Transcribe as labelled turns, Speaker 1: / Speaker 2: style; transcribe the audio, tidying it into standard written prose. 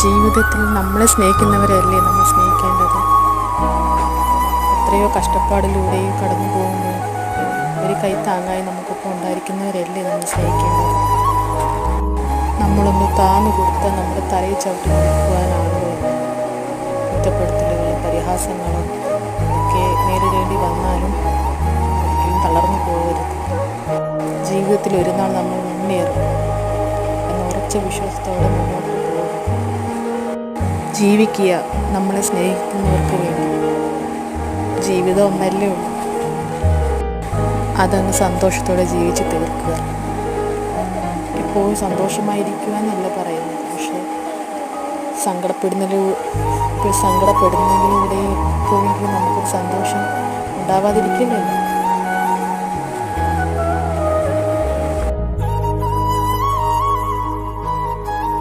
Speaker 1: ജീവിതത്തിൽ നമ്മളെ സ്നേഹിക്കുന്നവരല്ലേ നമ്മൾ സ്നേഹിക്കേണ്ടത്. എത്രയോ കഷ്ടപ്പാടിലൂടെയും കടന്നു പോകുന്നു. ഒരു കൈ താങ്ങായി നമുക്കൊപ്പം ഉണ്ടായിരിക്കുന്നവരല്ലേ നമ്മൾ സ്നേഹിക്കേണ്ടത്. നമ്മളൊന്ന് താന്നു കൊടുത്താൽ നമ്മുടെ തലയിൽ ചവിട്ടി നിൽക്കുവാനാണല്ലോ കുറ്റപ്പെടുത്തലുകളും പരിഹാസങ്ങളും ഒക്കെ നേരിടേണ്ടി വന്നാലും ഒരിക്കലും തളർന്നു പോകരുത്. ജീവിതത്തിൽ ഒരു നാൾ നമ്മൾ മുന്നേറും എന്ന ഉറച്ച വിശ്വാസത്തോടെ മുന്നോട്ട് പോകും. ജീവിക്കുക നമ്മളെ സ്നേഹിക്കുന്നവർക്ക് വേണ്ടി. ജീവിതം ഒന്നല്ലേ ഉള്ളൂ, അതങ്ങ് സന്തോഷത്തോടെ ജീവിച്ച് തീർക്കുക. എപ്പോഴും സന്തോഷമായിരിക്കുക എന്നല്ല പറയുന്നത്, പക്ഷേ സങ്കടപ്പെടുന്നതിലൂടെ എപ്പോഴെങ്കിലും നമുക്കൊരു സന്തോഷം ഉണ്ടാവാതിരിക്കില്ലല്ലോ.